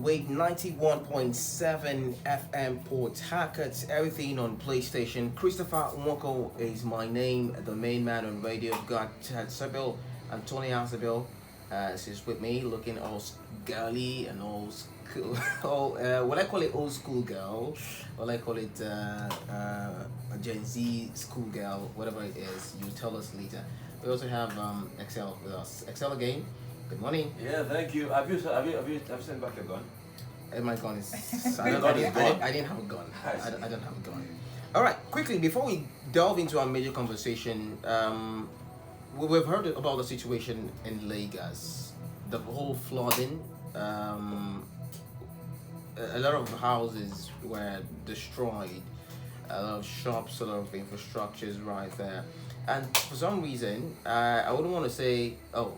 Wave 91.7 FM Port Harcourt, everything on PlayStation. Christopher Nwoko is my name, the main man on radio. I've got Assabill, Anthonia Assabill. She's with me, looking all girly and old school. Will I call it old school girl? Will I call it a Gen Z school girl? Whatever it is, you tell us later. We also have Excel with us. Excel again. Good morning. Yeah, thank you. Have you sent back your gun? My gun is. I didn't have a gun. I don't have a gun. All right, quickly before we delve into our major conversation, we've heard about the situation in Lagos, the whole flooding. A lot of houses were destroyed, a lot of shops, a lot of infrastructures right there, and for some reason, I wouldn't want to say, oh,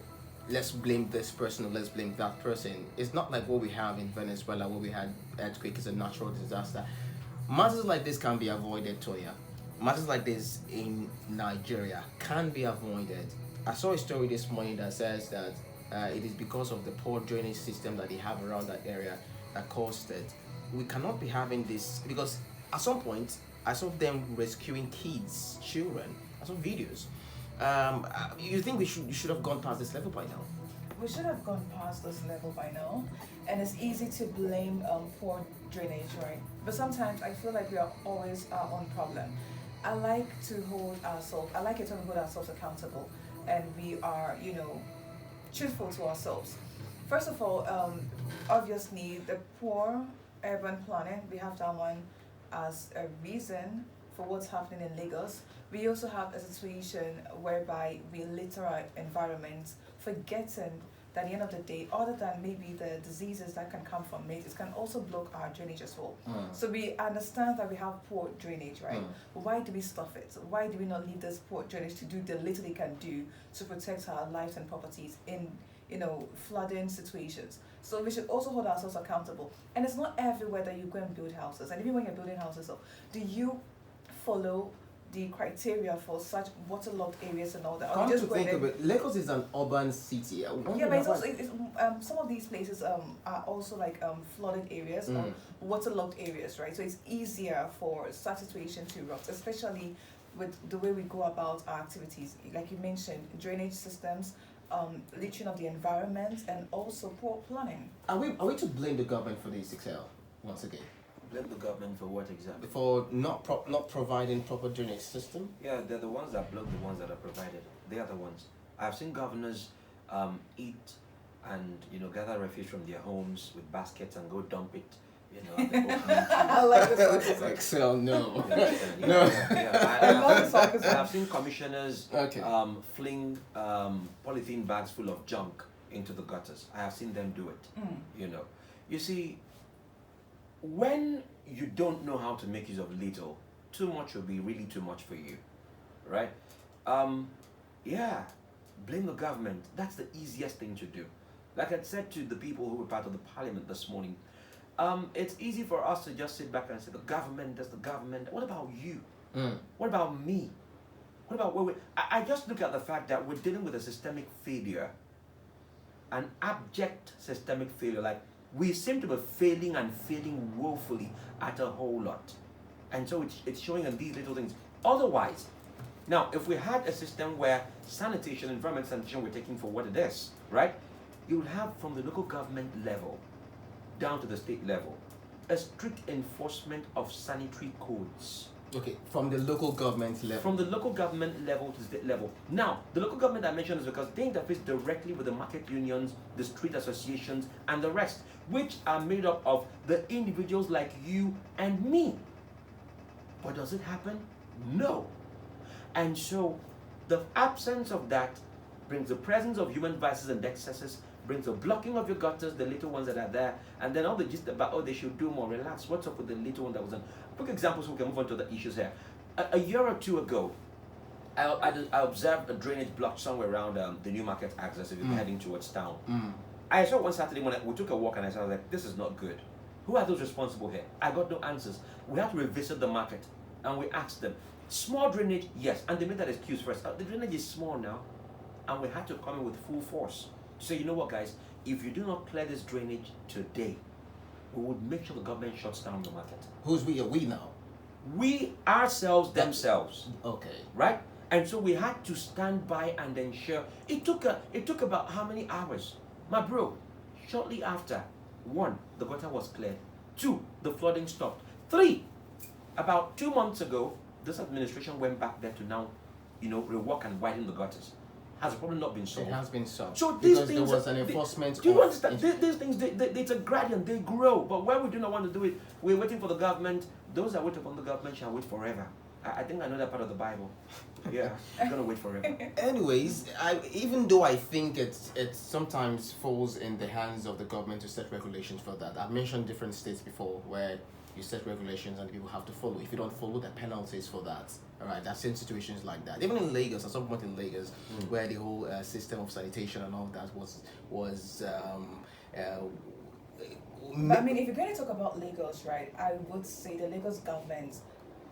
let's blame this person or let's blame that person. It's not like what we have in Venezuela, where we had earthquakes and natural disaster. Matters like this can be avoided, Toya. Matters like this in Nigeria can be avoided. I saw a story this morning that says that it is because of the poor drainage system that they have around that area that caused it. We cannot be having this because at some point I saw them rescuing kids, children. I saw videos. You think we should have gone past this level by now? We should have gone past this level by now, and it's easy to blame poor drainage, right? But sometimes I feel like we are always our own problem. I like it when we hold ourselves accountable, and we are, truthful to ourselves. First of all, obviously the poor urban planning, we have that one as a reason for what's happening in Lagos. We also have a situation whereby we litter our environment, forgetting that at the end of the day, other than maybe the diseases that can come from it, it can also block our drainage as well. So we understand that we have poor drainage, right? But why do we stuff it? Why do we not leave this poor drainage to do the little it can do to protect our lives and properties in flooding situations? So we should also hold ourselves accountable. And it's not everywhere that you go and build houses. And even when you're building houses, do you follow the criteria for such waterlogged areas and all that? Come to think of it, Lagos is an urban city. Yeah, but it's also some of these places are also like flooded areas or waterlogged areas, right? So it's easier for such situations to erupt, especially with the way we go about our activities. Like you mentioned, drainage systems, littering of the environment, and also poor planning. Are we to blame the government for this, Excel, once again? Blame the government for what exactly? For not providing proper drainage system? Yeah, they're the ones that block the ones that are provided. They are the ones. I've seen governors eat and gather refuge from their homes with baskets and go dump it. At the open. I like this one. Excel, no. I have seen commissioners fling polythene bags full of junk into the gutters. I have seen them do it. You see, when you don't know how to make use of little, too much will be really too much for you, right? Blame the government. That's the easiest thing to do. Like I said to the people who were part of the parliament this morning, it's easy for us to just sit back and say the government does the government. What about you? What about me? What about I just look at the fact that we're dealing with a systemic failure, an abject systemic failure. Like, we seem to be failing and failing woefully at a whole lot. And so it's showing in these little things. Otherwise, now, if we had a system where sanitation, environmental sanitation, we're taking for what it is, right? You would have from the local government level down to the state level a strict enforcement of sanitary codes. Okay, from the local government level. From the local government level to the state level. Now, the local government I mentioned is because they interface directly with the market unions, the street associations, and the rest, which are made up of the individuals like you and me. But does it happen? No. And so, the absence of that brings the presence of human vices and excesses, brings the blocking of your gutters, the little ones that are there, and then all the gist about, they should do more. Relax, what's up with the little one that was on? Quick example so we can move on to the issues here. A year or two ago, I observed a drainage block somewhere around the New Market access if you're heading towards town. I saw one Saturday when we took a walk and I was like, this is not good. Who are those responsible here? I got no answers. We had to revisit the market and we asked them, small drainage, yes, and they made that excuse for us. The drainage is small now, and we had to come in with full force to say, you know what, guys, if you do not clear this drainage today, we would make sure the government shuts down the market. Who's we? Are we now? We ourselves, themselves, Okay. right? And so we had to stand by and ensure. It took about how many hours, my bro? Shortly after, 1, the gutter was cleared. 2, the flooding stopped. 3, about 2 months ago, this administration went back there to now, rework and widen the gutters. Has the problem not been solved? It has been solved. So these because things there was an enforcement. Do you understand? These things, it's a gradient. They grow. But when we do not want to do it, we're waiting for the government. Those that wait upon the government shall wait forever. I think I know that part of the Bible. Yeah, it's gonna wait forever. Anyways, even though I think it sometimes falls in the hands of the government to set regulations for that. I've mentioned different states before where you set regulations and people have to follow. If you don't follow, there are penalties for that. All right, I've seen situations like that. Even in Lagos, at some point in Lagos, where the whole system of sanitation and all that was. But I mean, if you're going to talk about Lagos, right, I would say the Lagos government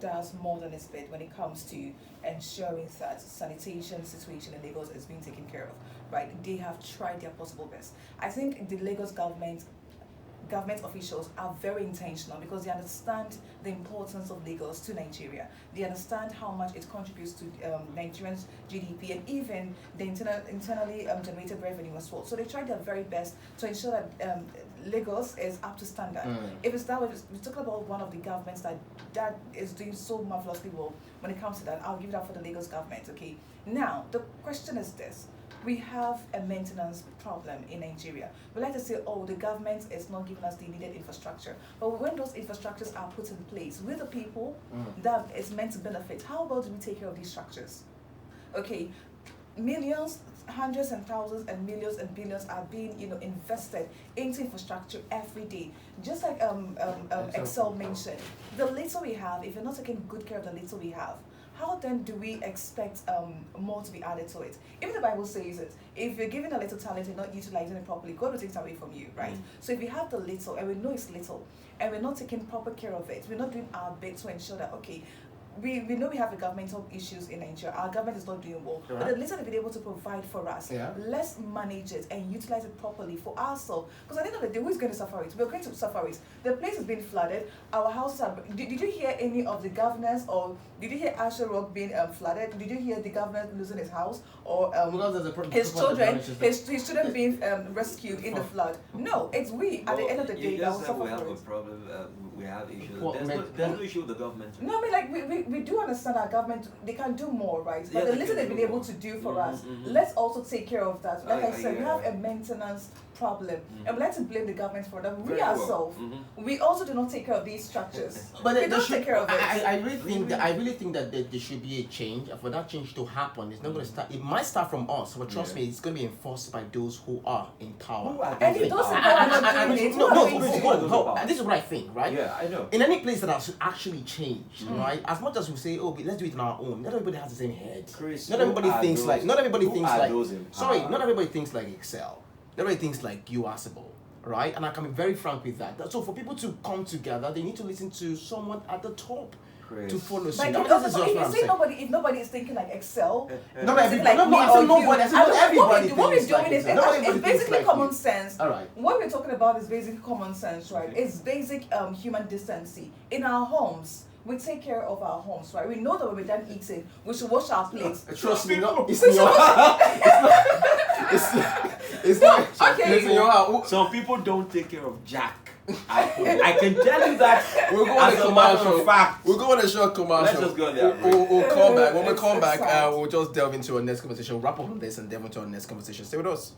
does more than its bit when it comes to ensuring that sanitation situation in Lagos is being taken care of, right? They have tried their possible best. I think the Lagos government officials are very intentional because they understand the importance of Lagos to Nigeria. They understand how much it contributes to Nigerians' GDP and even the internally generated revenue as well. So they try their very best to ensure that Lagos is up to standard. If it's that way, we're talking about one of the governments that is doing so marvelously well when it comes to that. I'll give it up for the Lagos government, okay? Now, the question is this. We have a maintenance problem in Nigeria. We like to say, oh, the government is not giving us the needed infrastructure. But when those infrastructures are put in place with the people that is meant to benefit, how well do we take care of these structures? Okay, millions, hundreds and thousands and millions and billions are being invested into infrastructure every day. Just like Excel mentioned, the little we have, if you're not taking good care of the little we have, how then do we expect more to be added to it? Even the Bible says it. If you're given a little talent and not utilizing it properly, God will take it away from you, right? So if we have the little and we know it's little and we're not taking proper care of it, we're not doing our bit to ensure that, okay, we know we have the governmental issues in Nigeria. Our government is not doing well. But the little they've been able to provide for us, let's manage it and utilize it properly for ourselves. Because at the end of the day, who's going to suffer it? We're going to suffer it. The place has been flooded. Our houses are... Did you hear any of the governors, or did you hear Asharock being flooded? Did you hear the governor losing his house? Or his children being rescued in the flood? No, it's we at the end of the day that will suffer. We have a problem. We have issues. There's no issue with the government. No, I mean, like we do understand our government, they can do more, right? But the little they've been able to do for us, let's also take care of that. Like I said, we have a maintenance problem, and we like to blame the government for that. We ourselves, we also do not take care of these structures. But we don't take care of it. I really think that there should be a change, and for that change to happen, it's not going to start. It might start from us, but trust me, it's going to be enforced by those who are in power. And if those who are not doing it, this is what I think, right? Yeah, I know. In any place that has actually changed, right? As much as we say, oh, let's do it on our own, not everybody has the same head. Chris, not everybody thinks like. Not everybody thinks like. Sorry, not everybody thinks like Excel. Not everybody thinks like Uwaezuoke. Right? And I can be very frank with that. So for people to come together, they need to listen to someone at the top to follow suit. If nobody is thinking like Excel, not everybody. What we're doing is it's basically common sense. All right. What we're talking about is basic common sense, right? It's basic human decency. In our homes, we take care of our homes, right? We know that when we're done eating, we should wash our plates. Trust me, it's not. Okay. Some people don't take care of Jack. I can tell you that. We'll go on a commercial. We'll go on a short commercial. Let's just go there. We'll come back. When we come back, we'll just delve into our next conversation. Wrap up on this and delve into our next conversation. Stay with us.